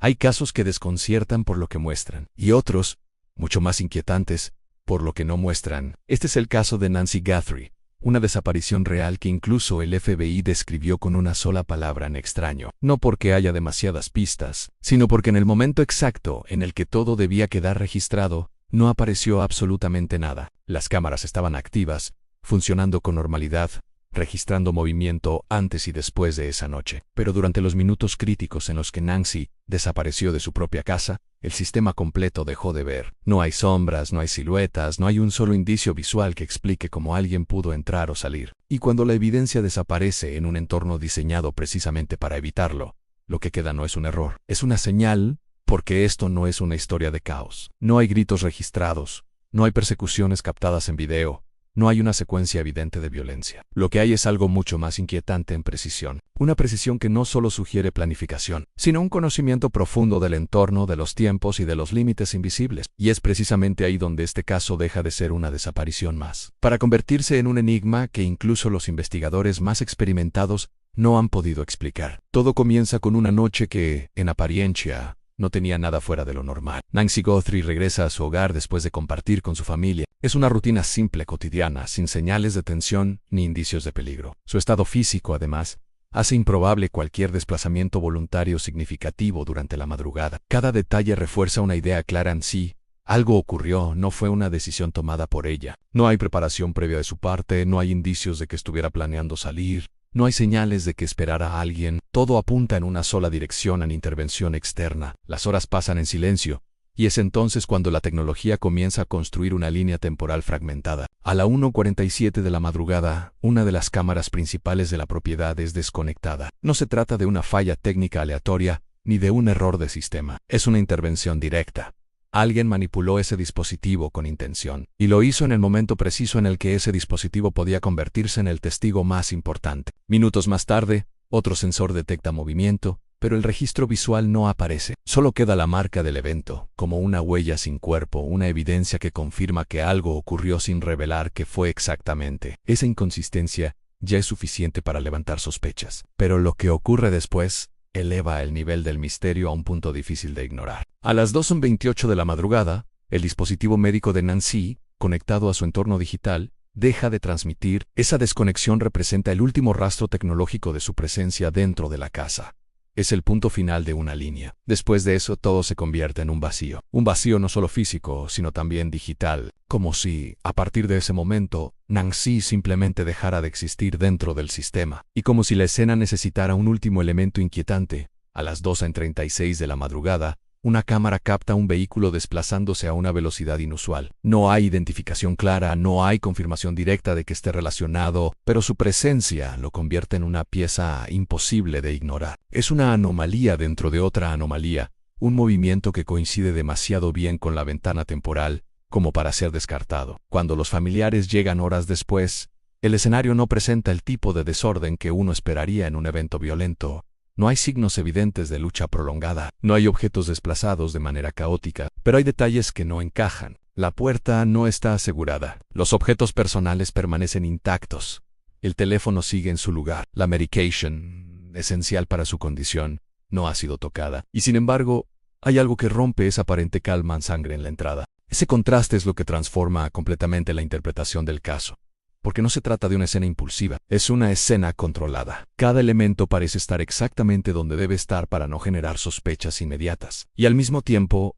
Hay casos que desconciertan por lo que muestran, y otros, mucho más inquietantes, por lo que no muestran. Este es el caso de Nancy Guthrie, una desaparición real que incluso el FBI describió con una sola palabra en extraño. No porque haya demasiadas pistas, sino porque en el momento exacto en el que todo debía quedar registrado, no apareció absolutamente nada. Las cámaras estaban activas, funcionando con normalidad, registrando movimiento antes y después de esa noche. Pero durante los minutos críticos en los que Nancy desapareció de su propia casa, el sistema completo dejó de ver. No hay sombras, no hay siluetas, no hay un solo indicio visual que explique cómo alguien pudo entrar o salir. Y cuando la evidencia desaparece en un entorno diseñado precisamente para evitarlo, lo que queda no es un error, es una señal, porque esto no es una historia de caos. No hay gritos registrados, no hay persecuciones captadas en video, no hay una secuencia evidente de violencia. Lo que hay es algo mucho más inquietante en precisión. Una precisión que no solo sugiere planificación, sino un conocimiento profundo del entorno, de los tiempos y de los límites invisibles. Y es precisamente ahí donde este caso deja de ser una desaparición más, para convertirse en un enigma que incluso los investigadores más experimentados no han podido explicar. Todo comienza con una noche que, en apariencia, no tenía nada fuera de lo normal. Nancy Guthrie regresa a su hogar después de compartir con su familia. Es una rutina simple, cotidiana, sin señales de tensión ni indicios de peligro. Su estado físico, además, hace improbable cualquier desplazamiento voluntario significativo durante la madrugada. Cada detalle refuerza una idea clara en sí. Algo ocurrió, no fue una decisión tomada por ella. No hay preparación previa de su parte, no hay indicios de que estuviera planeando salir. No hay señales de que esperara a alguien, todo apunta en una sola dirección en intervención externa. Las horas pasan en silencio, y es entonces cuando la tecnología comienza a construir una línea temporal fragmentada. A la 1:47 de la madrugada, una de las cámaras principales de la propiedad es desconectada. No se trata de una falla técnica aleatoria, ni de un error de sistema. Es una intervención directa. Alguien manipuló ese dispositivo con intención, y lo hizo en el momento preciso en el que ese dispositivo podía convertirse en el testigo más importante. Minutos más tarde, otro sensor detecta movimiento, pero el registro visual no aparece. Solo queda la marca del evento, como una huella sin cuerpo, una evidencia que confirma que algo ocurrió sin revelar qué fue exactamente. Esa inconsistencia ya es suficiente para levantar sospechas. Pero lo que ocurre después eleva el nivel del misterio a un punto difícil de ignorar. A las 2:28 de la madrugada, el dispositivo médico de Nancy, conectado a su entorno digital, deja de transmitir. Esa desconexión representa el último rastro tecnológico de su presencia dentro de la casa. Es el punto final de una línea. Después de eso, todo se convierte en un vacío. Un vacío no solo físico, sino también digital. Como si, a partir de ese momento, Nancy simplemente dejara de existir dentro del sistema. Y como si la escena necesitara un último elemento inquietante. A las 2:36 de la madrugada, una cámara capta un vehículo desplazándose a una velocidad inusual. No hay identificación clara, no hay confirmación directa de que esté relacionado, pero su presencia lo convierte en una pieza imposible de ignorar. Es una anomalía dentro de otra anomalía, un movimiento que coincide demasiado bien con la ventana temporal como para ser descartado. Cuando los familiares llegan horas después, el escenario no presenta el tipo de desorden que uno esperaría en un evento violento. No hay signos evidentes de lucha prolongada, no hay objetos desplazados de manera caótica, pero hay detalles que no encajan. La puerta no está asegurada, los objetos personales permanecen intactos, el teléfono sigue en su lugar, la medication, esencial para su condición, no ha sido tocada, y sin embargo, hay algo que rompe esa aparente calma en sangre en la entrada. Ese contraste es lo que transforma completamente la interpretación del caso. Porque no se trata de una escena impulsiva, es una escena controlada. Cada elemento parece estar exactamente donde debe estar para no generar sospechas inmediatas. Y al mismo tiempo,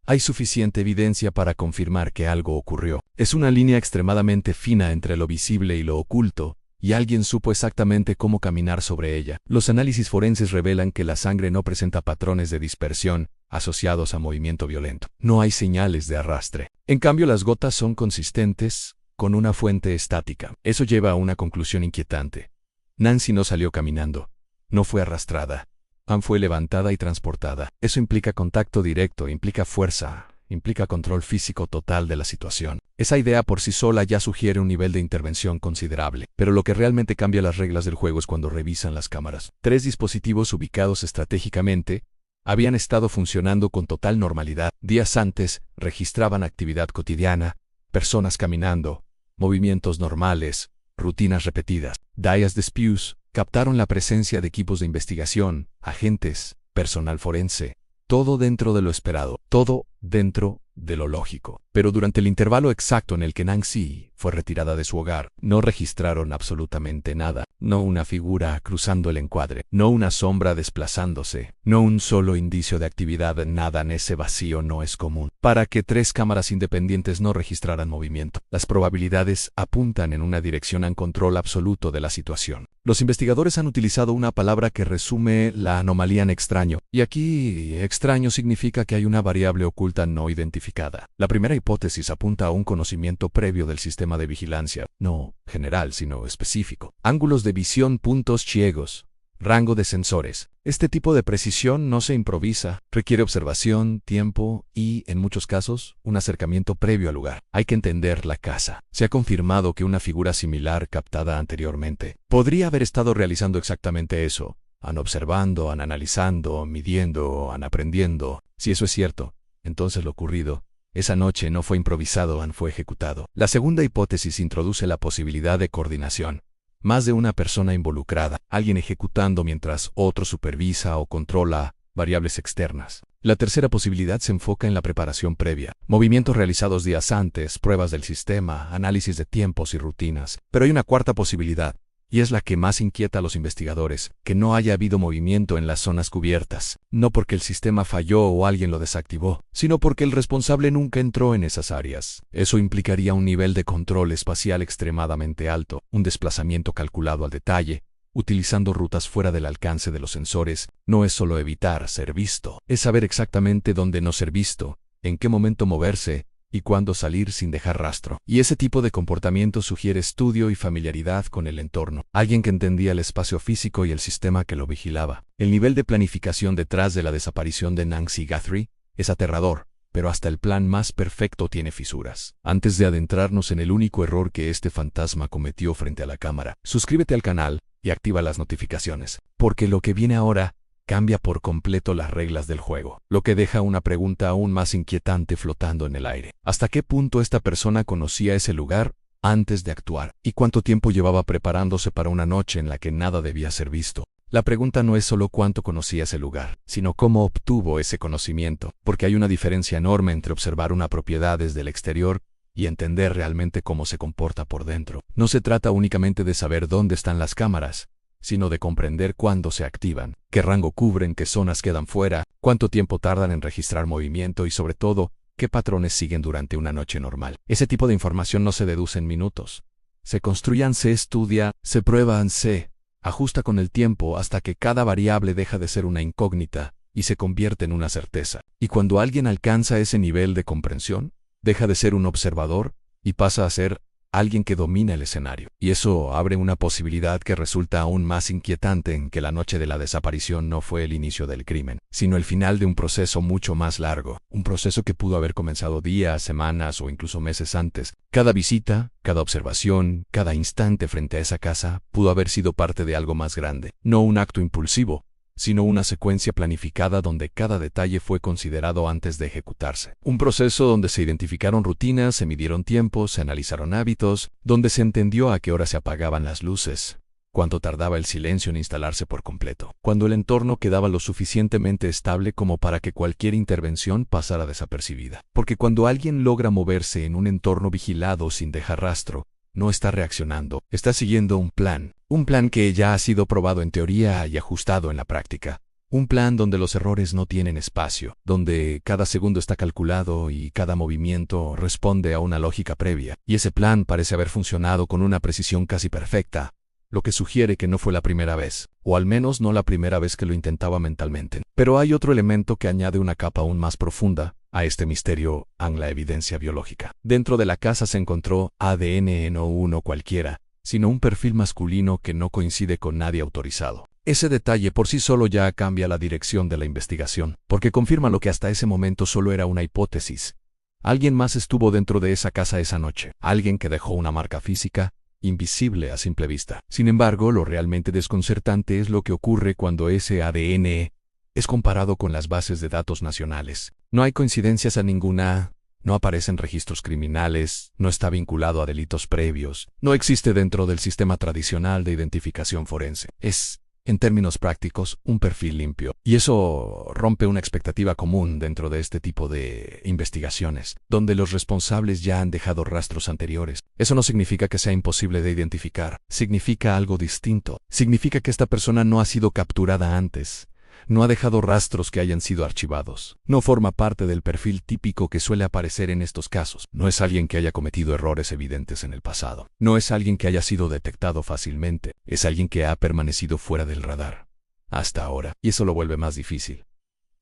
hay suficiente evidencia para confirmar que algo ocurrió. Es una línea extremadamente fina entre lo visible y lo oculto, y alguien supo exactamente cómo caminar sobre ella. Los análisis forenses revelan que la sangre no presenta patrones de dispersión asociados a movimiento violento. No hay señales de arrastre. En cambio, las gotas son consistentes, con una fuente estática. Eso lleva a una conclusión inquietante. Nancy no salió caminando, no fue arrastrada. Ann fue levantada y transportada. Eso implica contacto directo, implica fuerza, implica control físico total de la situación. Esa idea por sí sola ya sugiere un nivel de intervención considerable. Pero lo que realmente cambia las reglas del juego es cuando revisan las cámaras. 3 dispositivos ubicados estratégicamente habían estado funcionando con total normalidad. Días antes registraban actividad cotidiana, personas caminando, movimientos normales, rutinas repetidas. Dias Disputes captaron la presencia de equipos de investigación, agentes, personal forense, todo dentro de lo esperado, todo dentro de lo lógico. Pero durante el intervalo exacto en el que Nancy fue retirada de su hogar, no registraron absolutamente nada. No una figura cruzando el encuadre, no una sombra desplazándose, no un solo indicio de actividad, nada en ese vacío no es común. Para que 3 cámaras independientes no registraran movimiento, las probabilidades apuntan en una dirección a control absoluto de la situación. Los investigadores han utilizado una palabra que resume la anomalía en extraño, y aquí extraño significa que hay una variable oculta no identificada. La primera hipótesis apunta a un conocimiento previo del sistema de vigilancia, no general sino específico. Ángulos de visión, puntos ciegos, rango de sensores. Este tipo de precisión no se improvisa, requiere observación, tiempo y, en muchos casos, un acercamiento previo al lugar. Hay que entender la casa. Se ha confirmado que una figura similar captada anteriormente podría haber estado realizando exactamente eso. Han observando, han analizando, midiendo, han aprendiendo. Si eso es cierto, entonces lo ocurrido esa noche no fue improvisado, fue ejecutado. La segunda hipótesis introduce la posibilidad de coordinación. Más de una persona involucrada, alguien ejecutando mientras otro supervisa o controla variables externas. La tercera posibilidad se enfoca en la preparación previa, movimientos realizados días antes, pruebas del sistema, análisis de tiempos y rutinas. Pero hay una cuarta posibilidad, y es la que más inquieta a los investigadores, que no haya habido movimiento en las zonas cubiertas, no porque el sistema falló o alguien lo desactivó, sino porque el responsable nunca entró en esas áreas. Eso implicaría un nivel de control espacial extremadamente alto, un desplazamiento calculado al detalle, utilizando rutas fuera del alcance de los sensores. No es solo evitar ser visto, es saber exactamente dónde no ser visto, en qué momento moverse, y cuándo salir sin dejar rastro. Y ese tipo de comportamiento sugiere estudio y familiaridad con el entorno. Alguien que entendía el espacio físico y el sistema que lo vigilaba. El nivel de planificación detrás de la desaparición de Nancy Guthrie es aterrador, pero hasta el plan más perfecto tiene fisuras. Antes de adentrarnos en el único error que este fantasma cometió frente a la cámara, suscríbete al canal y activa las notificaciones, porque lo que viene ahora cambia por completo las reglas del juego, lo que deja una pregunta aún más inquietante flotando en el aire. ¿Hasta qué punto esta persona conocía ese lugar antes de actuar? ¿Y cuánto tiempo llevaba preparándose para una noche en la que nada debía ser visto? La pregunta no es solo cuánto conocía ese lugar, sino cómo obtuvo ese conocimiento, porque hay una diferencia enorme entre observar una propiedad desde el exterior y entender realmente cómo se comporta por dentro. No se trata únicamente de saber dónde están las cámaras, sino de comprender cuándo se activan, qué rango cubren, qué zonas quedan fuera, cuánto tiempo tardan en registrar movimiento y, sobre todo, qué patrones siguen durante una noche normal. Ese tipo de información no se deduce en minutos. Se construye, se estudia, se prueba, se ajusta con el tiempo hasta que cada variable deja de ser una incógnita y se convierte en una certeza. Y cuando alguien alcanza ese nivel de comprensión, deja de ser un observador y pasa a ser alguien que domina el escenario. Y eso abre una posibilidad que resulta aún más inquietante, en que la noche de la desaparición no fue el inicio del crimen, sino el final de un proceso mucho más largo, un proceso que pudo haber comenzado días, semanas o incluso meses antes. Cada visita, cada observación, cada instante frente a esa casa pudo haber sido parte de algo más grande, no un acto impulsivo, sino una secuencia planificada donde cada detalle fue considerado antes de ejecutarse. Un proceso donde se identificaron rutinas, se midieron tiempos, se analizaron hábitos, donde se entendió a qué hora se apagaban las luces, cuánto tardaba el silencio en instalarse por completo, cuando el entorno quedaba lo suficientemente estable como para que cualquier intervención pasara desapercibida. Porque cuando alguien logra moverse en un entorno vigilado sin dejar rastro, no está reaccionando, está siguiendo un plan que ya ha sido probado en teoría y ajustado en la práctica. Un plan donde los errores no tienen espacio, donde cada segundo está calculado y cada movimiento responde a una lógica previa. Y ese plan parece haber funcionado con una precisión casi perfecta, lo que sugiere que no fue la primera vez, o al menos no la primera vez que lo intentaba mentalmente. Pero hay otro elemento que añade una capa aún más profunda a este misterio, la evidencia biológica. Dentro de la casa se encontró ADN, no uno cualquiera, sino un perfil masculino que no coincide con nadie autorizado. Ese detalle por sí solo ya cambia la dirección de la investigación, porque confirma lo que hasta ese momento solo era una hipótesis. Alguien más estuvo dentro de esa casa esa noche, alguien que dejó una marca física, invisible a simple vista. Sin embargo, lo realmente desconcertante es lo que ocurre cuando ese ADN es comparado con las bases de datos nacionales. No hay coincidencias a ninguna, no aparecen registros criminales, no está vinculado a delitos previos, no existe dentro del sistema tradicional de identificación forense. Es En términos prácticos, un perfil limpio. Y eso rompe una expectativa común dentro de este tipo de investigaciones, donde los responsables ya han dejado rastros anteriores. Eso no significa que sea imposible de identificar. Significa algo distinto. Significa que esta persona no ha sido capturada antes. No ha dejado rastros que hayan sido archivados. No forma parte del perfil típico que suele aparecer en estos casos. No es alguien que haya cometido errores evidentes en el pasado. No es alguien que haya sido detectado fácilmente. Es alguien que ha permanecido fuera del radar. Hasta ahora. Y eso lo vuelve más difícil.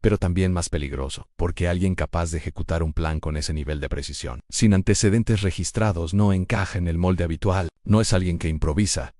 Pero también más peligroso, porque alguien capaz de ejecutar un plan con ese nivel de precisión, sin antecedentes registrados, no encaja en el molde habitual. No es alguien que improvisa.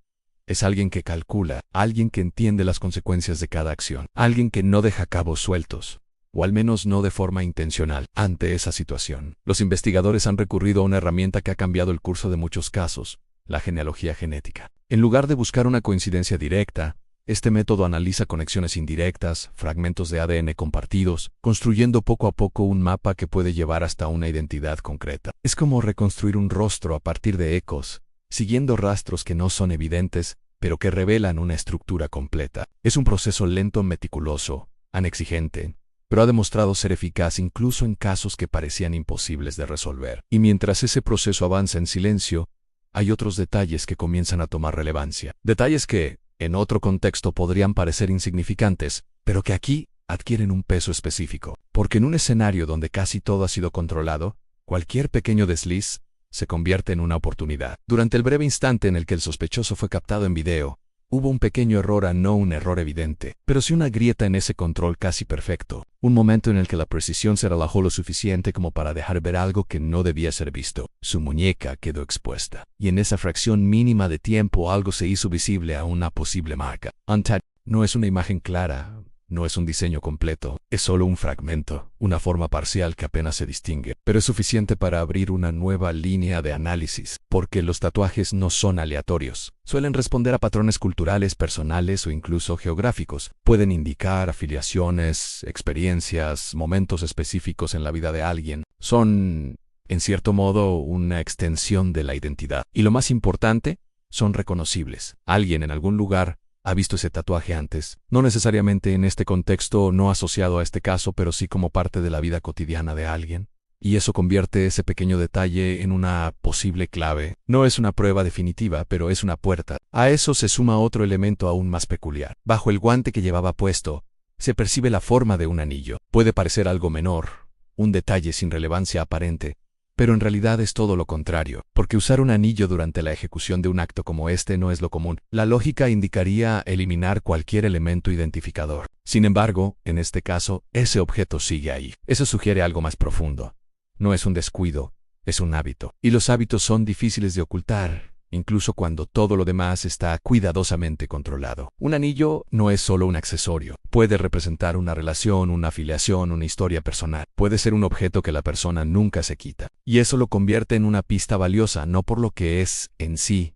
Es alguien que calcula, alguien que entiende las consecuencias de cada acción, alguien que no deja cabos sueltos, o al menos no de forma intencional. Ante esa situación, los investigadores han recurrido a una herramienta que ha cambiado el curso de muchos casos, la genealogía genética. En lugar de buscar una coincidencia directa, este método analiza conexiones indirectas, fragmentos de ADN compartidos, construyendo poco a poco un mapa que puede llevar hasta una identidad concreta. Es como reconstruir un rostro a partir de ecos, siguiendo rastros que no son evidentes, pero que revelan una estructura completa. Es un proceso lento, meticuloso, inexigente, pero ha demostrado ser eficaz incluso en casos que parecían imposibles de resolver. Y mientras ese proceso avanza en silencio, hay otros detalles que comienzan a tomar relevancia. Detalles que, en otro contexto, podrían parecer insignificantes, pero que aquí adquieren un peso específico. Porque en un escenario donde casi todo ha sido controlado, cualquier pequeño desliz se convierte en una oportunidad. Durante el breve instante en el que el sospechoso fue captado en video, hubo un pequeño error, no un error evidente, pero sí una grieta en ese control casi perfecto. Un momento en el que la precisión se relajó lo suficiente como para dejar ver algo que no debía ser visto. Su muñeca quedó expuesta, y en esa fracción mínima de tiempo algo se hizo visible a una posible marca. Untagged no es una imagen clara. No es un diseño completo, es solo un fragmento, una forma parcial que apenas se distingue, pero es suficiente para abrir una nueva línea de análisis, porque los tatuajes no son aleatorios. Suelen responder a patrones culturales, personales o incluso geográficos. Pueden indicar afiliaciones, experiencias, momentos específicos en la vida de alguien. Son, en cierto modo, una extensión de la identidad. Y lo más importante, son reconocibles. Alguien en algún lugar ha visto ese tatuaje antes, no necesariamente en este contexto, no asociado a este caso, pero sí como parte de la vida cotidiana de alguien. Y eso convierte ese pequeño detalle en una posible clave. No es una prueba definitiva, pero es una puerta. A eso se suma otro elemento aún más peculiar. Bajo el guante que llevaba puesto, se percibe la forma de un anillo. Puede parecer algo menor, un detalle sin relevancia aparente, pero en realidad es todo lo contrario, porque usar un anillo durante la ejecución de un acto como este no es lo común. La lógica indicaría eliminar cualquier elemento identificador. Sin embargo, en este caso, ese objeto sigue ahí. Eso sugiere algo más profundo. No es un descuido, es un hábito. Y los hábitos son difíciles de ocultar, incluso cuando todo lo demás está cuidadosamente controlado. Un anillo no es solo un accesorio. Puede representar una relación, una afiliación, una historia personal. Puede ser un objeto que la persona nunca se quita. Y eso lo convierte en una pista valiosa, no por lo que es en sí,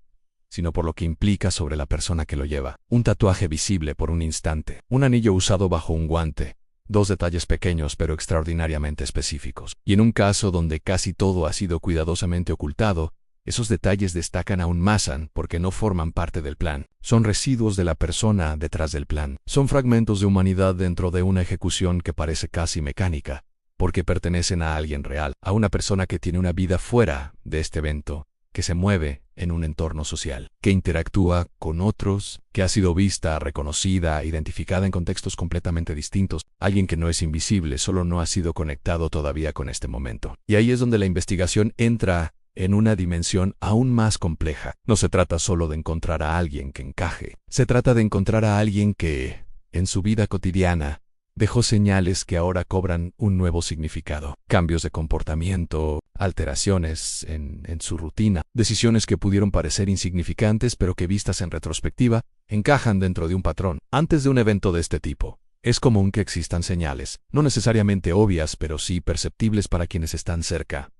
sino por lo que implica sobre la persona que lo lleva. Un tatuaje visible por un instante. Un anillo usado bajo un guante. Dos detalles pequeños pero extraordinariamente específicos. Y en un caso donde casi todo ha sido cuidadosamente ocultado, esos detalles destacan aún más porque no forman parte del plan. Son residuos de la persona detrás del plan. Son fragmentos de humanidad dentro de una ejecución que parece casi mecánica, porque pertenecen a alguien real, a una persona que tiene una vida fuera de este evento, que se mueve en un entorno social, que interactúa con otros, que ha sido vista, reconocida, identificada en contextos completamente distintos, alguien que no es invisible, solo no ha sido conectado todavía con este momento. Y ahí es donde la investigación entra en una dimensión aún más compleja. No se trata solo de encontrar a alguien que encaje. Se trata de encontrar a alguien que, en su vida cotidiana, dejó señales que ahora cobran un nuevo significado. Cambios de comportamiento, alteraciones en su rutina, decisiones que pudieron parecer insignificantes pero que vistas en retrospectiva, encajan dentro de un patrón. Antes de un evento de este tipo, es común que existan señales, no necesariamente obvias pero sí perceptibles para quienes están cerca.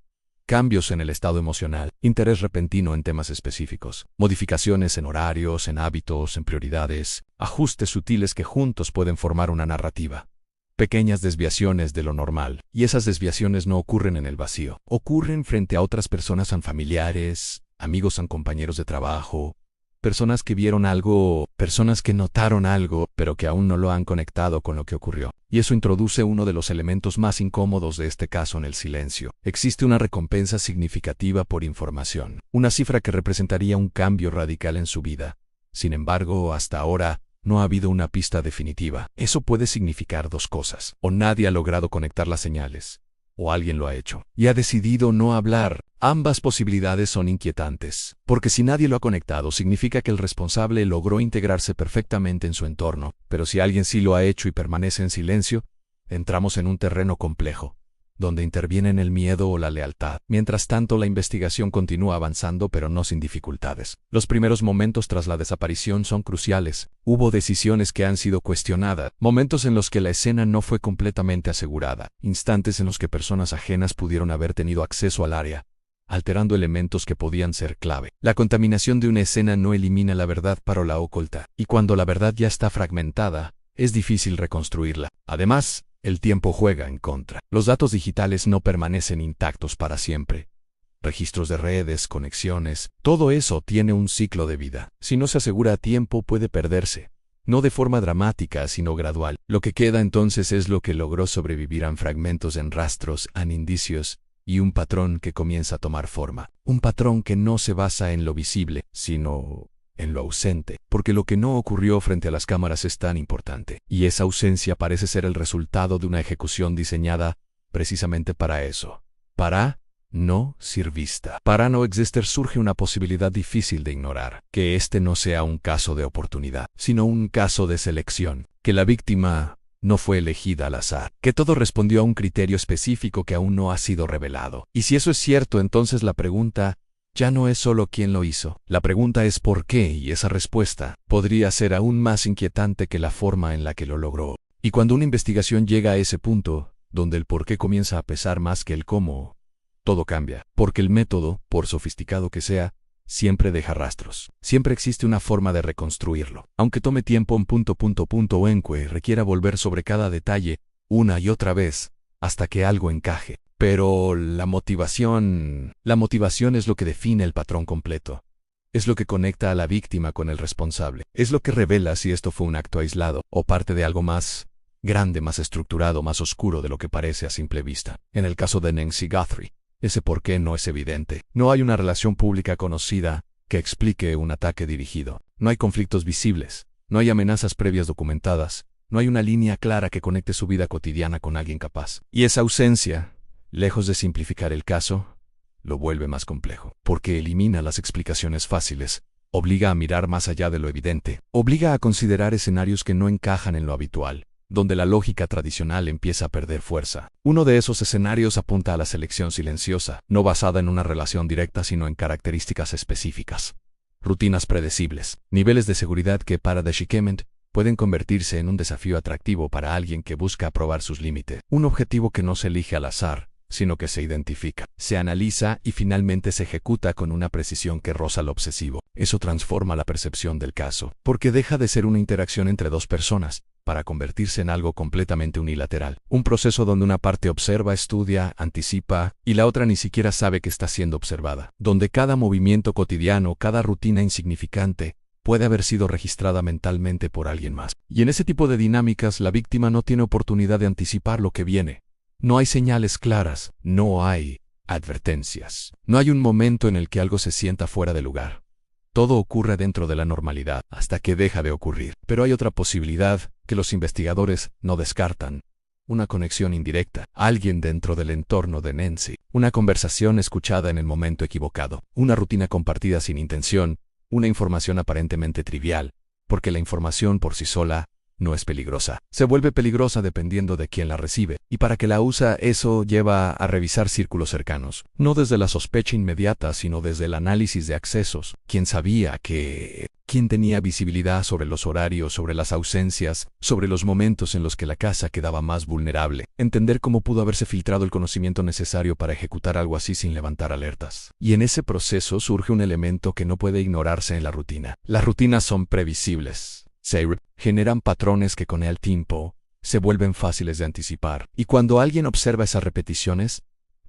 Cambios en el estado emocional, interés repentino en temas específicos, modificaciones en horarios, en hábitos, en prioridades, ajustes sutiles que juntos pueden formar una narrativa. Pequeñas desviaciones de lo normal, y esas desviaciones no ocurren en el vacío, ocurren frente a otras personas, familiares, amigos, compañeros de trabajo, personas que vieron algo, personas que notaron algo, pero que aún no lo han conectado con lo que ocurrió. Y eso introduce uno de los elementos más incómodos de este caso en el silencio. Existe una recompensa significativa por información, una cifra que representaría un cambio radical en su vida. Sin embargo, hasta ahora, no ha habido una pista definitiva. Eso puede significar dos cosas. O nadie ha logrado conectar las señales, o alguien lo ha hecho y ha decidido no hablar. Ambas posibilidades son inquietantes, porque si nadie lo ha conectado, significa que el responsable logró integrarse perfectamente en su entorno. Pero si alguien sí lo ha hecho y permanece en silencio, entramos en un terreno complejo, donde intervienen el miedo o la lealtad. Mientras tanto, la investigación continúa avanzando, pero no sin dificultades. Los primeros momentos tras la desaparición son cruciales. Hubo decisiones que han sido cuestionadas, momentos en los que la escena no fue completamente asegurada, instantes en los que personas ajenas pudieron haber tenido acceso al área, alterando elementos que podían ser clave. La contaminación de una escena no elimina la verdad, pero la oculta, y cuando la verdad ya está fragmentada, es difícil reconstruirla. Además, el tiempo juega en contra. Los datos digitales no permanecen intactos para siempre. Registros de redes, conexiones, todo eso tiene un ciclo de vida. Si no se asegura a tiempo, puede perderse. No de forma dramática, sino gradual. Lo que queda entonces es lo que logró sobrevivir a fragmentos, en rastros, en indicios, y un patrón que comienza a tomar forma. Un patrón que no se basa en lo visible, sino en lo ausente, porque lo que no ocurrió frente a las cámaras es tan importante, y esa ausencia parece ser el resultado de una ejecución diseñada precisamente para eso. Para no ser vista. Para no existir surge una posibilidad difícil de ignorar, que este no sea un caso de oportunidad, sino un caso de selección, que la víctima no fue elegida al azar, que todo respondió a un criterio específico que aún no ha sido revelado. Y si eso es cierto, entonces la pregunta ya no es solo quién lo hizo. La pregunta es por qué, y esa respuesta podría ser aún más inquietante que la forma en la que lo logró. Y cuando una investigación llega a ese punto, donde el por qué comienza a pesar más que el cómo, todo cambia, porque el método, por sofisticado que sea, siempre deja rastros. Siempre existe una forma de reconstruirlo. Aunque tome tiempo, en requiera volver sobre cada detalle, una y otra vez, hasta que algo encaje. Pero la motivación es lo que define el patrón completo. Es lo que conecta a la víctima con el responsable. Es lo que revela si esto fue un acto aislado o parte de algo más grande, más estructurado, más oscuro de lo que parece a simple vista. En el caso de Nancy Guthrie, ese por qué no es evidente. No hay una relación pública conocida que explique un ataque dirigido. No hay conflictos visibles. No hay amenazas previas documentadas. No hay una línea clara que conecte su vida cotidiana con alguien capaz. Y esa ausencia, lejos de simplificar el caso, lo vuelve más complejo, porque elimina las explicaciones fáciles, obliga a mirar más allá de lo evidente, obliga a considerar escenarios que no encajan en lo habitual, donde la lógica tradicional empieza a perder fuerza. Uno de esos escenarios apunta a la selección silenciosa, no basada en una relación directa sino en características específicas. Rutinas predecibles, niveles de seguridad que para Deschicement pueden convertirse en un desafío atractivo para alguien que busca aprobar sus límites. Un objetivo que no se elige al azar, sino que se identifica, se analiza y finalmente se ejecuta con una precisión que roza lo obsesivo. Eso transforma la percepción del caso, porque deja de ser una interacción entre dos personas, para convertirse en algo completamente unilateral. Un proceso donde una parte observa, estudia, anticipa, y la otra ni siquiera sabe que está siendo observada. Donde cada movimiento cotidiano, cada rutina insignificante, puede haber sido registrada mentalmente por alguien más. Y en ese tipo de dinámicas, la víctima no tiene oportunidad de anticipar lo que viene. No hay señales claras, no hay advertencias. No hay un momento en el que algo se sienta fuera de lugar. Todo ocurre dentro de la normalidad hasta que deja de ocurrir. Pero hay otra posibilidad que los investigadores no descartan. Una conexión indirecta. Alguien dentro del entorno de Nancy. Una conversación escuchada en el momento equivocado. Una rutina compartida sin intención. Una información aparentemente trivial. Porque la información por sí sola no es peligrosa. Se vuelve peligrosa dependiendo de quién la recibe. Y para que la usa, eso lleva a revisar círculos cercanos. No desde la sospecha inmediata, sino desde el análisis de accesos. ¿Quién sabía que? ¿Quién tenía visibilidad sobre los horarios, sobre las ausencias, sobre los momentos en los que la casa quedaba más vulnerable? Entender cómo pudo haberse filtrado el conocimiento necesario para ejecutar algo así sin levantar alertas. Y en ese proceso surge un elemento que no puede ignorarse en la rutina. Las rutinas son previsibles. Se generan patrones que con el tiempo se vuelven fáciles de anticipar. Y cuando alguien observa esas repeticiones,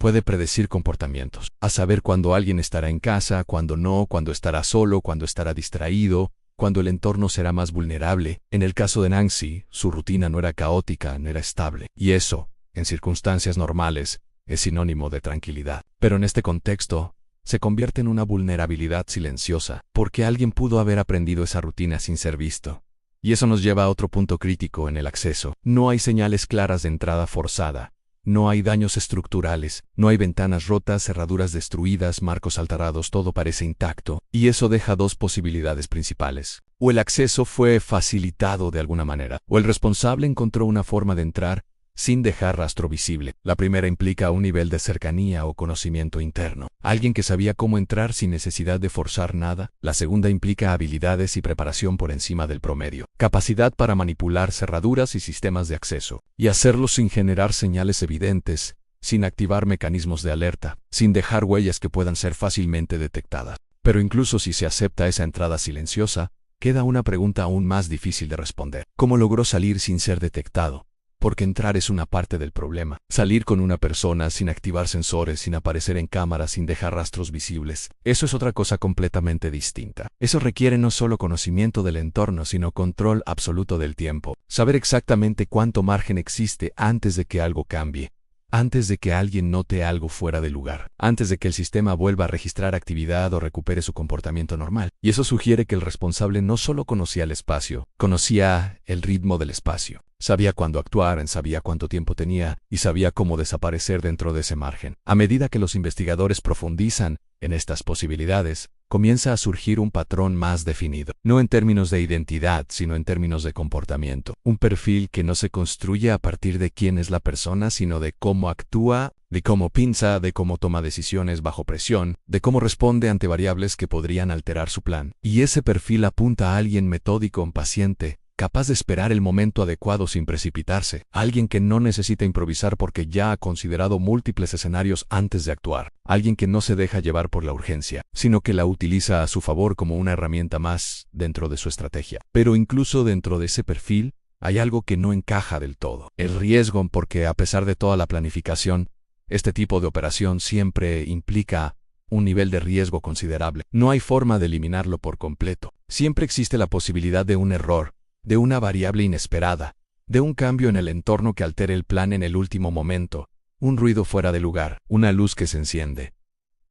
Puede predecir comportamientos, a saber cuándo alguien estará en casa, cuándo no, cuándo estará solo, cuándo estará distraído, cuándo el entorno será más vulnerable. En el caso de Nancy, su rutina no era caótica, no era estable. Y eso, en circunstancias normales, es sinónimo de tranquilidad. Pero en este contexto, se convierte en una vulnerabilidad silenciosa, porque alguien pudo haber aprendido esa rutina sin ser visto. Y eso nos lleva a otro punto crítico en el acceso. No hay señales claras de entrada forzada. No hay daños estructurales, no hay ventanas rotas, cerraduras destruidas, marcos alterados, todo parece intacto. Y eso deja dos posibilidades principales. O el acceso fue facilitado de alguna manera, o el responsable encontró una forma de entrar sin dejar rastro visible. La primera implica un nivel de cercanía o conocimiento interno. Alguien que sabía cómo entrar sin necesidad de forzar nada. La segunda implica habilidades y preparación por encima del promedio. Capacidad para manipular cerraduras y sistemas de acceso. Y hacerlo sin generar señales evidentes, sin activar mecanismos de alerta, sin dejar huellas que puedan ser fácilmente detectadas. Pero incluso si se acepta esa entrada silenciosa, queda una pregunta aún más difícil de responder. ¿Cómo logró salir sin ser detectado? Porque entrar es una parte del problema. Salir con una persona sin activar sensores, sin aparecer en cámara, sin dejar rastros visibles, eso es otra cosa completamente distinta. Eso requiere no solo conocimiento del entorno, sino control absoluto del tiempo. Saber exactamente cuánto margen existe antes de que algo cambie, antes de que alguien note algo fuera de lugar, antes de que el sistema vuelva a registrar actividad o recupere su comportamiento normal. Y eso sugiere que el responsable no solo conocía el espacio, conocía el ritmo del espacio. Sabía cuándo actuar, sabía cuánto tiempo tenía y sabía cómo desaparecer dentro de ese margen. A medida que los investigadores profundizan en estas posibilidades, comienza a surgir un patrón más definido, no en términos de identidad, sino en términos de comportamiento. Un perfil que no se construye a partir de quién es la persona, sino de cómo actúa, de cómo piensa, de cómo toma decisiones bajo presión, de cómo responde ante variables que podrían alterar su plan. Y ese perfil apunta a alguien metódico, paciente, capaz de esperar el momento adecuado sin precipitarse, alguien que no necesita improvisar porque ya ha considerado múltiples escenarios antes de actuar, alguien que no se deja llevar por la urgencia, sino que la utiliza a su favor como una herramienta más dentro de su estrategia. Pero incluso dentro de ese perfil, hay algo que no encaja del todo. El riesgo, porque a pesar de toda la planificación, este tipo de operación siempre implica un nivel de riesgo considerable. No hay forma de eliminarlo por completo. Siempre existe la posibilidad de un error, de una variable inesperada, de un cambio en el entorno que altere el plan en el último momento, un ruido fuera de lugar, una luz que se enciende,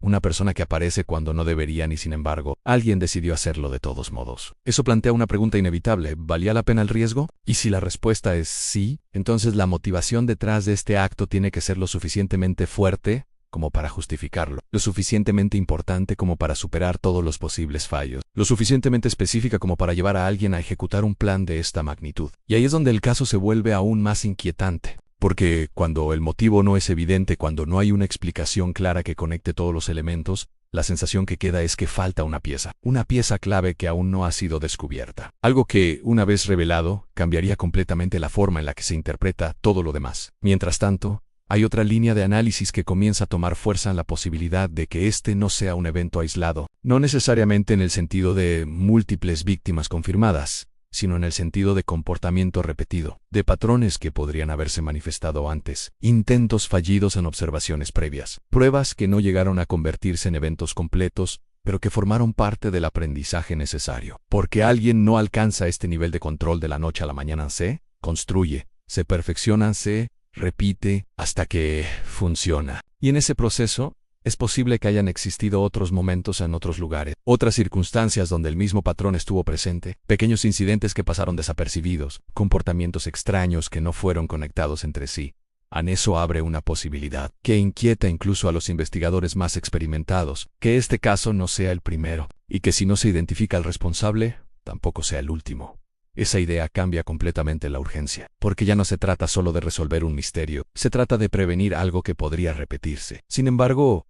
una persona que aparece cuando no deberían y sin embargo, alguien decidió hacerlo de todos modos. Eso plantea una pregunta inevitable: ¿valía la pena el riesgo? Y si la respuesta es sí, entonces la motivación detrás de este acto tiene que ser lo suficientemente fuerte como para justificarlo, lo suficientemente importante como para superar todos los posibles fallos, lo suficientemente específica como para llevar a alguien a ejecutar un plan de esta magnitud. Y ahí es donde el caso se vuelve aún más inquietante, porque cuando el motivo no es evidente, cuando no hay una explicación clara que conecte todos los elementos, la sensación que queda es que falta una pieza clave que aún no ha sido descubierta. Algo que, una vez revelado, cambiaría completamente la forma en la que se interpreta todo lo demás. Mientras tanto, hay otra línea de análisis que comienza a tomar fuerza en la posibilidad de que este no sea un evento aislado, no necesariamente en el sentido de múltiples víctimas confirmadas, sino en el sentido de comportamiento repetido, de patrones que podrían haberse manifestado antes, intentos fallidos en observaciones previas, pruebas que no llegaron a convertirse en eventos completos, pero que formaron parte del aprendizaje necesario. Porque alguien no alcanza este nivel de control de la noche a la mañana, se construye, se perfecciona, se repite hasta que funciona. Y en ese proceso, es posible que hayan existido otros momentos en otros lugares, otras circunstancias donde el mismo patrón estuvo presente, pequeños incidentes que pasaron desapercibidos, comportamientos extraños que no fueron conectados entre sí. En eso abre una posibilidad que inquieta incluso a los investigadores más experimentados, que este caso no sea el primero, y que si no se identifica al responsable, tampoco sea el último. Esa idea cambia completamente la urgencia, porque ya no se trata solo de resolver un misterio, se trata de prevenir algo que podría repetirse. Sin embargo,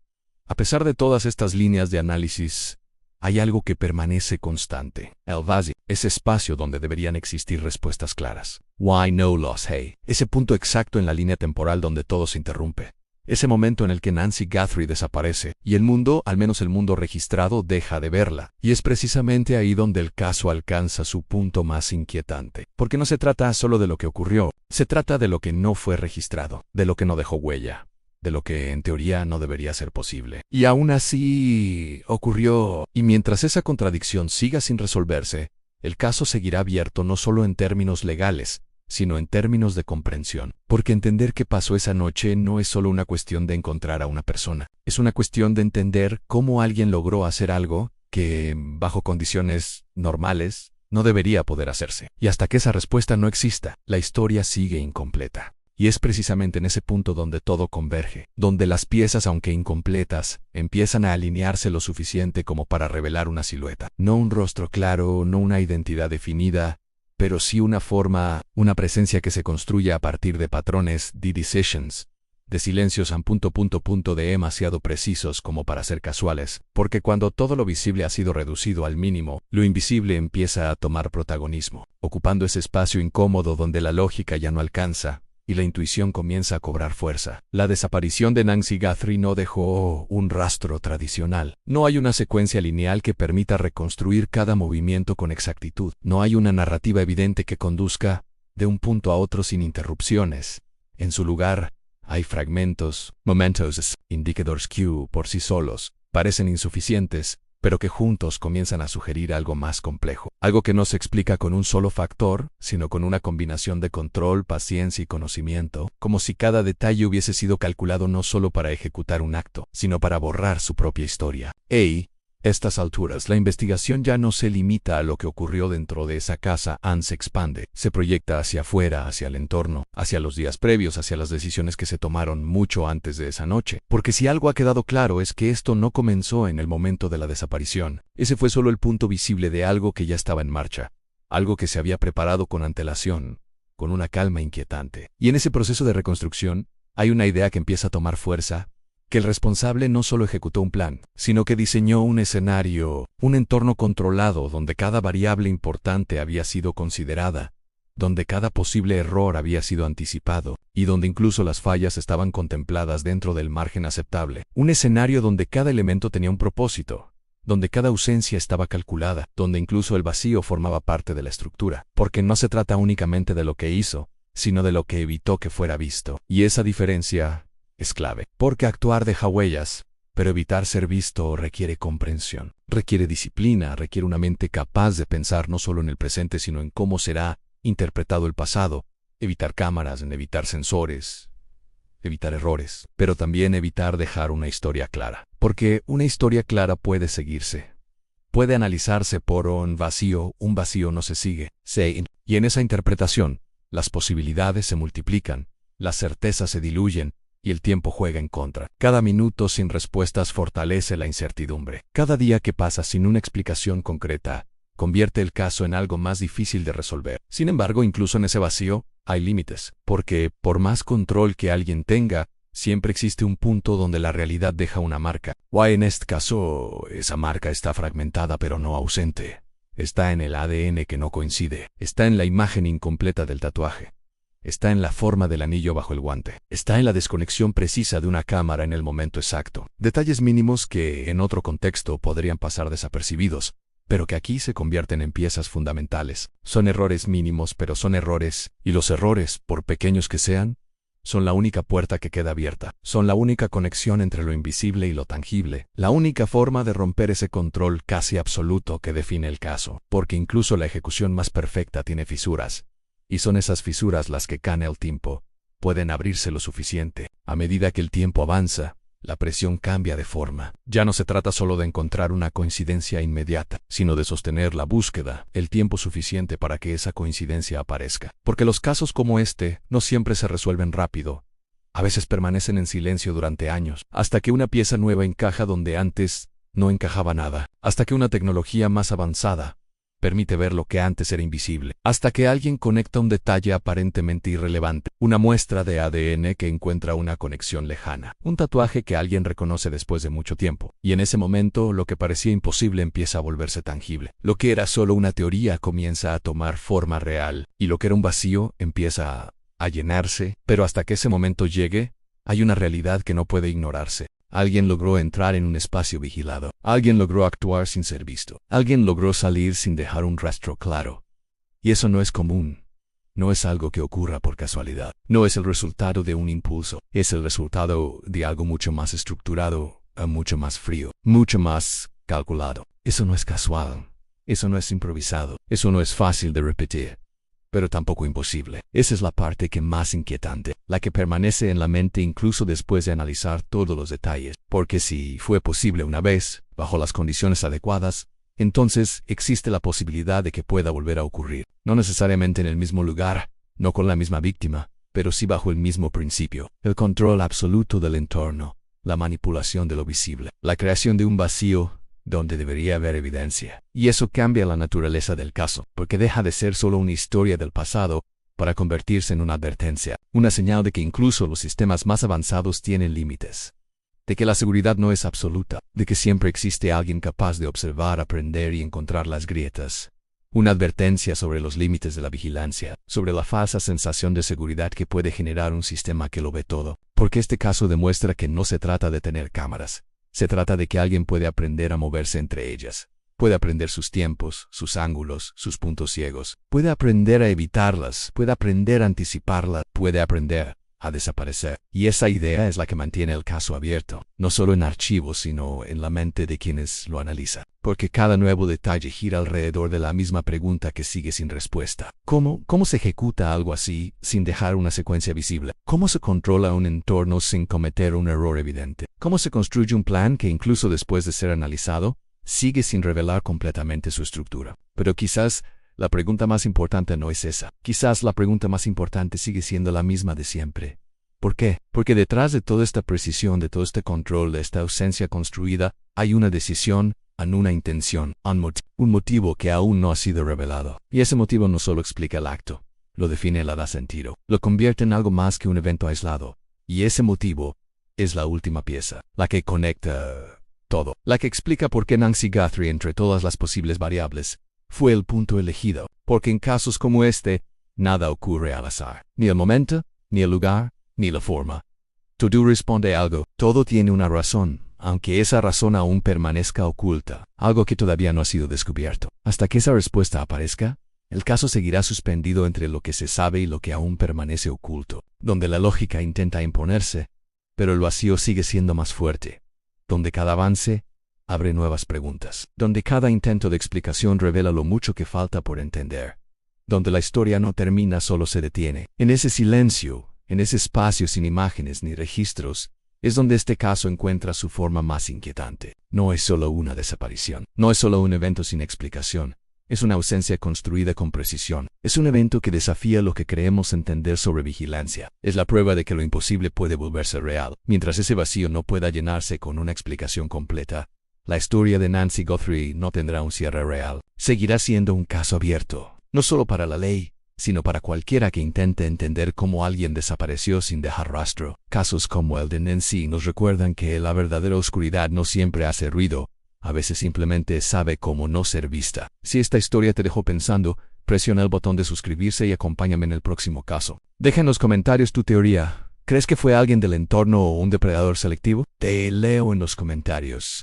a pesar de todas estas líneas de análisis, hay algo que permanece constante: el vacío, ese espacio donde deberían existir respuestas claras. Why no loss, hey, ese punto exacto en la línea temporal donde todo se interrumpe. Ese momento en el que Nancy Guthrie desaparece, y el mundo, al menos el mundo registrado, deja de verla. Y es precisamente ahí donde el caso alcanza su punto más inquietante. Porque no se trata solo de lo que ocurrió, se trata de lo que no fue registrado, de lo que no dejó huella. de lo que en teoría no debería ser posible. Y aún así ocurrió, y mientras esa contradicción siga sin resolverse, el caso seguirá abierto no solo en términos legales, sino en términos de comprensión. Porque entender qué pasó esa noche no es solo una cuestión de encontrar a una persona, es una cuestión de entender cómo alguien logró hacer algo que, bajo condiciones normales, no debería poder hacerse. Y hasta que esa respuesta no exista, la historia sigue incompleta. Y es precisamente en ese punto donde todo converge, donde las piezas, aunque incompletas, empiezan a alinearse lo suficiente como para revelar una silueta. No un rostro claro, no una identidad definida, pero sí una forma, una presencia que se construye a partir de patrones, de decisions, de silencios demasiado precisos como para ser casuales, porque cuando todo lo visible ha sido reducido al mínimo, lo invisible empieza a tomar protagonismo, ocupando ese espacio incómodo donde la lógica ya no alcanza, y la intuición comienza a cobrar fuerza. La desaparición de Nancy Guthrie no dejó un rastro tradicional. No hay una secuencia lineal que permita reconstruir cada movimiento con exactitud. No hay una narrativa evidente que conduzca de un punto a otro sin interrupciones. En su lugar, hay fragmentos, momentos, indicadores que, por sí solos, parecen insuficientes, pero que juntos comienzan a sugerir algo más complejo. Algo que no se explica con un solo factor, sino con una combinación de control, paciencia y conocimiento, como si cada detalle hubiese sido calculado no solo para ejecutar un acto, sino para borrar su propia historia. Estas alturas, la investigación ya no se limita a lo que ocurrió dentro de esa casa, se expande, se proyecta hacia afuera, hacia el entorno, hacia los días previos, hacia las decisiones que se tomaron mucho antes de esa noche. Porque si algo ha quedado claro es que esto no comenzó en el momento de la desaparición. Ese fue solo el punto visible de algo que ya estaba en marcha, algo que se había preparado con antelación, con una calma inquietante. Y en ese proceso de reconstrucción, hay una idea que empieza a tomar fuerza, que el responsable no solo ejecutó un plan, sino que diseñó un escenario, un entorno controlado donde cada variable importante había sido considerada, donde cada posible error había sido anticipado, y donde incluso las fallas estaban contempladas dentro del margen aceptable. Un escenario donde cada elemento tenía un propósito, donde cada ausencia estaba calculada, donde incluso el vacío formaba parte de la estructura, porque no se trata únicamente de lo que hizo, sino de lo que evitó que fuera visto. Y esa diferencia es clave, porque actuar deja huellas, pero evitar ser visto requiere comprensión, requiere disciplina, requiere una mente capaz de pensar no solo en el presente, sino en cómo será interpretado el pasado, evitar cámaras, evitar sensores, evitar errores, pero también evitar dejar una historia clara, porque una historia clara puede seguirse, puede analizarse por un vacío no se sigue, y en esa interpretación, las posibilidades se multiplican, las certezas se diluyen, y el tiempo juega en contra. Cada minuto sin respuestas fortalece la incertidumbre. Cada día que pasa sin una explicación concreta, convierte el caso en algo más difícil de resolver. Sin embargo, incluso en ese vacío, hay límites, porque, por más control que alguien tenga, siempre existe un punto donde la realidad deja una marca. O en este caso, esa marca está fragmentada pero no ausente. Está en el ADN que no coincide. Está en la imagen incompleta del tatuaje. Está en la forma del anillo bajo el guante. Está en la desconexión precisa de una cámara en el momento exacto. Detalles mínimos que, en otro contexto, podrían pasar desapercibidos, pero que aquí se convierten en piezas fundamentales. Son errores mínimos, pero son errores, y los errores, por pequeños que sean, son la única puerta que queda abierta. Son la única conexión entre lo invisible y lo tangible. La única forma de romper ese control casi absoluto que define el caso. Porque incluso la ejecución más perfecta tiene fisuras. Y son esas fisuras las que con el tiempo pueden abrirse lo suficiente. A medida que el tiempo avanza, la presión cambia de forma. Ya no se trata solo de encontrar una coincidencia inmediata, sino de sostener la búsqueda, el tiempo suficiente para que esa coincidencia aparezca. Porque los casos como este no siempre se resuelven rápido. A veces permanecen en silencio durante años, hasta que una pieza nueva encaja donde antes no encajaba nada, hasta que una tecnología más avanzada permite ver lo que antes era invisible, hasta que alguien conecta un detalle aparentemente irrelevante, una muestra de ADN que encuentra una conexión lejana, un tatuaje que alguien reconoce después de mucho tiempo, y en ese momento lo que parecía imposible empieza a volverse tangible. Lo que era solo una teoría comienza a tomar forma real, y lo que era un vacío empieza a llenarse, pero hasta que ese momento llegue, hay una realidad que no puede ignorarse. Alguien logró entrar en un espacio vigilado. Alguien logró actuar sin ser visto. Alguien logró salir sin dejar un rastro claro. Y eso no es común. no es algo que ocurra por casualidad. No es el resultado de un impulso. Es el resultado de algo mucho más estructurado, mucho más frío, mucho más calculado. Eso no es casual. Eso no es improvisado. Eso no es fácil de repetir, pero tampoco imposible. Esa es la parte que más inquietante, la que permanece en la mente incluso después de analizar todos los detalles. Porque si fue posible una vez, bajo las condiciones adecuadas, entonces existe la posibilidad de que pueda volver a ocurrir. No necesariamente en el mismo lugar, no con la misma víctima, pero sí bajo el mismo principio. El control absoluto del entorno, la manipulación de lo visible, la creación de un vacío donde debería haber evidencia. Y eso cambia la naturaleza del caso, porque deja de ser solo una historia del pasado para convertirse en una advertencia, una señal de que incluso los sistemas más avanzados tienen límites, de que la seguridad no es absoluta, de que siempre existe alguien capaz de observar, aprender y encontrar las grietas. Una advertencia sobre los límites de la vigilancia, sobre la falsa sensación de seguridad que puede generar un sistema que lo ve todo, porque este caso demuestra que no se trata de tener cámaras. Se trata de que alguien puede aprender a moverse entre ellas. Puede aprender sus tiempos, sus ángulos, sus puntos ciegos. Puede aprender a evitarlas, puede aprender a anticiparlas, puede aprender a desaparecer. Y esa idea es la que mantiene el caso abierto, no solo en archivos, sino en la mente de quienes lo analizan. Porque cada nuevo detalle gira alrededor de la misma pregunta que sigue sin respuesta. ¿Cómo se ejecuta algo así sin dejar una secuencia visible? ¿Cómo se controla un entorno sin cometer un error evidente? ¿Cómo se construye un plan que incluso después de ser analizado, sigue sin revelar completamente su estructura? Pero quizás la pregunta más importante no es esa. Quizás la pregunta más importante sigue siendo la misma de siempre. ¿Por qué? Porque detrás de toda esta precisión, de todo este control, de esta ausencia construida, hay una decisión, una intención, un motivo que aún no ha sido revelado. Y ese motivo no solo explica el acto, lo define, le da sentido, lo convierte en algo más que un evento aislado. Y ese motivo es la última pieza, la que conecta todo, la que explica por qué Nancy Guthrie, entre todas las posibles variables, fue el punto elegido. Porque en casos como este, nada ocurre al azar. Ni el momento, ni el lugar, ni la forma. Todo responde a algo, todo tiene una razón, aunque esa razón aún permanezca oculta, algo que todavía no ha sido descubierto. Hasta que esa respuesta aparezca, el caso seguirá suspendido entre lo que se sabe y lo que aún permanece oculto, donde la lógica intenta imponerse, pero el vacío sigue siendo más fuerte, donde cada avance abre nuevas preguntas, donde cada intento de explicación revela lo mucho que falta por entender, donde la historia no termina, solo se detiene. En ese silencio, en ese espacio sin imágenes ni registros, es donde este caso encuentra su forma más inquietante. No es solo una desaparición, no es solo un evento sin explicación, es una ausencia construida con precisión. Es un evento que desafía lo que creemos entender sobre vigilancia. Es la prueba de que lo imposible puede volverse real. Mientras ese vacío no pueda llenarse con una explicación completa, la historia de Nancy Guthrie no tendrá un cierre real. Seguirá siendo un caso abierto, no solo para la ley, sino para cualquiera que intente entender cómo alguien desapareció sin dejar rastro. Casos como el de Nancy nos recuerdan que la verdadera oscuridad no siempre hace ruido, a veces simplemente sabe cómo no ser vista. Si esta historia te dejó pensando, presiona el botón de suscribirse y acompáñame en el próximo caso. Deja en los comentarios tu teoría. ¿Crees que fue alguien del entorno o un depredador selectivo? Te leo en los comentarios.